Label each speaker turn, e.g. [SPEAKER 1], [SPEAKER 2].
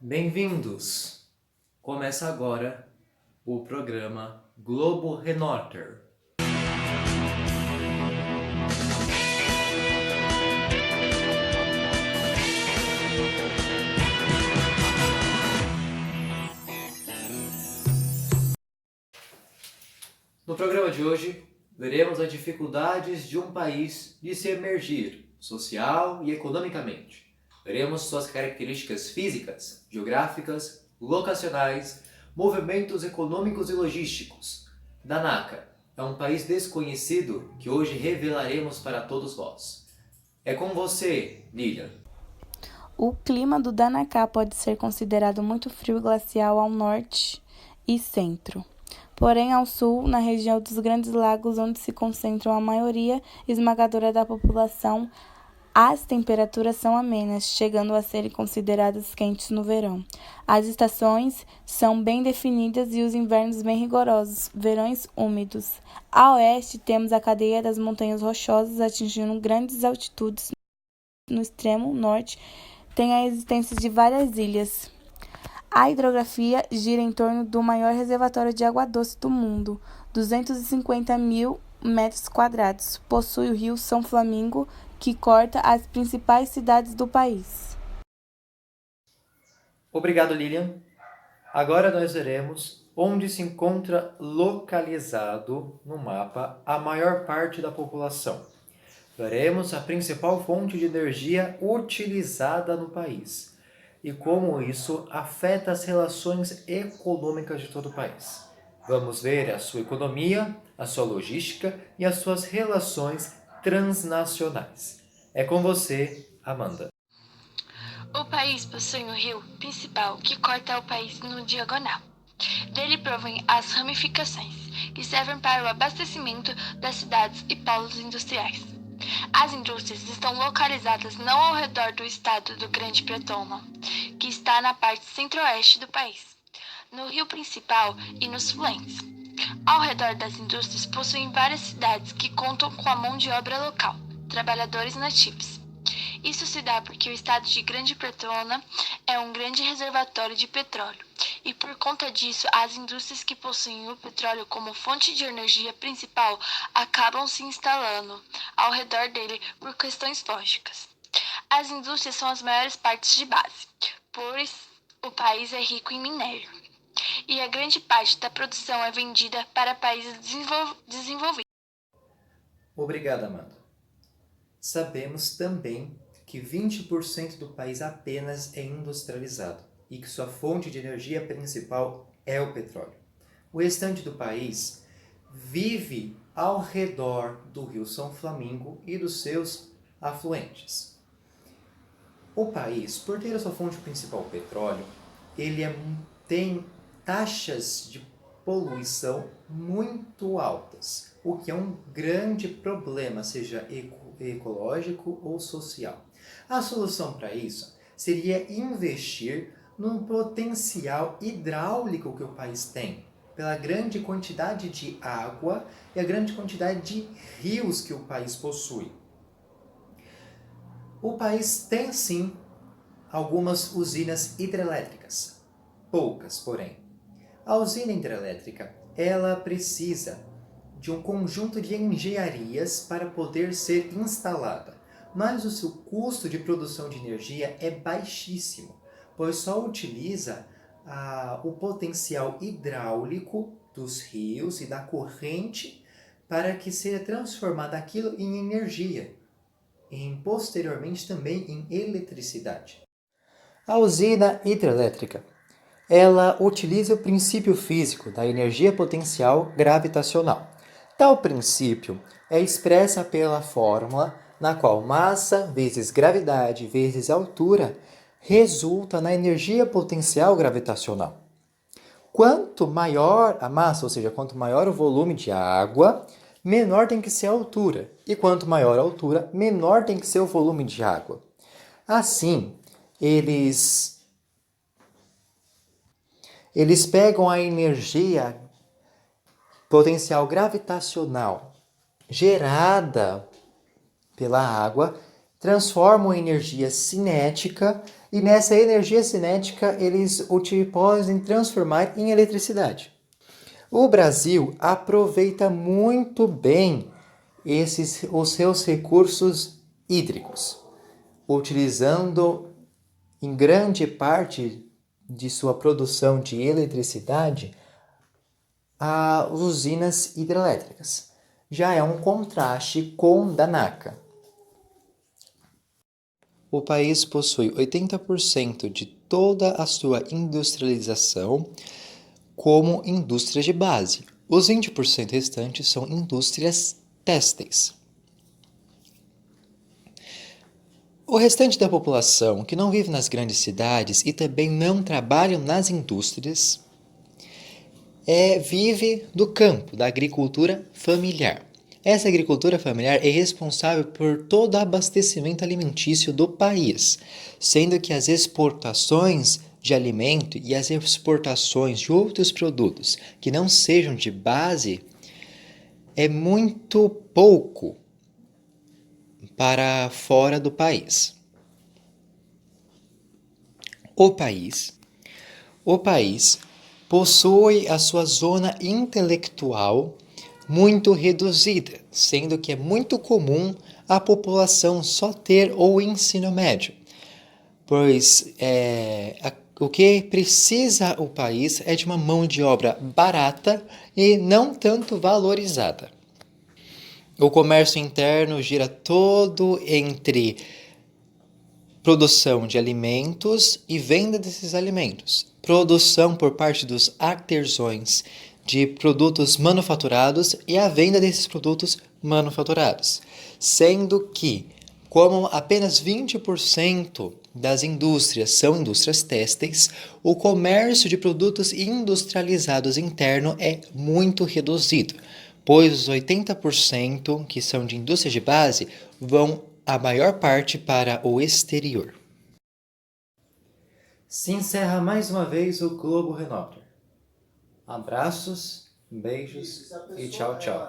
[SPEAKER 1] Bem-vindos! Começa agora o programa Globo Repórter. No programa de hoje, veremos as dificuldades de um país de se emergir social e economicamente. Veremos suas características físicas, geográficas, locacionais, movimentos econômicos e logísticos. Danaka é um país desconhecido que hoje revelaremos para todos vós. É com você, Lilian.
[SPEAKER 2] O clima do Danacá pode ser considerado muito frio e glacial ao norte e centro. Porém, ao sul, na região dos Grandes Lagos, onde se concentram a maioria esmagadora da população, as temperaturas são amenas, chegando a serem consideradas quentes no verão. As estações são bem definidas e os invernos bem rigorosos, verões úmidos. A oeste, temos a cadeia das montanhas rochosas atingindo grandes altitudes. No extremo norte, tem a existência de várias ilhas. A hidrografia gira em torno do maior reservatório de água doce do mundo, 250 mil metros quadrados. Possui o rio São Flamingo, que corta as principais cidades do país.
[SPEAKER 1] Obrigado, Lilian. Agora nós veremos onde se encontra localizado no mapa a maior parte da população. Veremos a principal fonte de energia utilizada no país e como isso afeta as relações econômicas de todo o país. Vamos ver a sua economia, a sua logística e as suas relações transnacionais. É com você, Amanda.
[SPEAKER 3] O país possui um rio principal que corta o país no diagonal. Dele provém as ramificações, que servem para o abastecimento das cidades e polos industriais. As indústrias estão localizadas não ao redor do estado do Grande Pretona, que está na parte centro-oeste do país, no rio principal e nos fluentes. Ao redor das indústrias possuem várias cidades que contam com a mão de obra local, trabalhadores nativos. Isso se dá porque o estado de Grande Pretona é um grande reservatório de petróleo, e por conta disso, as indústrias que possuem o petróleo como fonte de energia principal acabam se instalando ao redor dele por questões lógicas. As indústrias são as maiores partes de base, pois o país é rico em minério, e a grande parte da produção é vendida para países desenvolvidos.
[SPEAKER 1] Obrigado, Amanda. Sabemos também que 20% do país apenas é industrializado e que sua fonte de energia principal é o petróleo. O restante do país vive ao redor do rio São Flamingo e dos seus afluentes. O país, por ter a sua fonte principal o petróleo, ele tem taxas de poluição muito altas, o que é um grande problema, seja ecológico ou social. A solução para isso seria investir no potencial hidráulico que o país tem, pela grande quantidade de água e a grande quantidade de rios que o país possui. O país tem sim algumas usinas hidrelétricas, poucas, porém. A usina hidrelétrica, ela precisa de um conjunto de engenharias para poder ser instalada, mas o seu custo de produção de energia é baixíssimo, pois só utiliza o potencial hidráulico dos rios e da corrente para que seja transformado aquilo em energia e posteriormente também em eletricidade. A usina hidrelétrica, ela utiliza o princípio físico da energia potencial gravitacional. Tal princípio é expressa pela fórmula na qual massa vezes gravidade vezes altura resulta na energia potencial gravitacional. Quanto maior a massa, ou seja, quanto maior o volume de água, menor tem que ser a altura. E quanto maior a altura, menor tem que ser o volume de água. Assim, eles pegam a energia potencial gravitacional gerada pela água, transformam em energia cinética e nessa energia cinética eles podem transformar em eletricidade. O Brasil aproveita muito bem os seus recursos hídricos, utilizando em grande parte de sua produção de eletricidade as usinas hidrelétricas. Já é um contraste com Danaca. O país possui 80% de toda a sua industrialização como indústrias de base. Os 20% restantes são indústrias têxteis. O restante da população, que não vive nas grandes cidades e também não trabalha nas indústrias, vive do campo, da agricultura familiar. Essa agricultura familiar é responsável por todo o abastecimento alimentício do país, sendo que as exportações de alimento e as exportações de outros produtos que não sejam de base é muito pouco para fora do país. O país possui a sua zona intelectual muito reduzida, sendo que é muito comum a população só ter o ensino médio, pois o que precisa o país é de uma mão de obra barata e não tanto valorizada. O comércio interno gira todo entre produção de alimentos e venda desses alimentos, produção por parte dos artesãos de produtos manufaturados e a venda desses produtos manufaturados, sendo que, como apenas 20% das indústrias são indústrias têxteis, o comércio de produtos industrializados interno é muito reduzido, pois os 80% que são de indústria de base vão a maior parte para o exterior. Se encerra mais uma vez o Globo Renóplia. Abraços, beijos e tchau, tchau.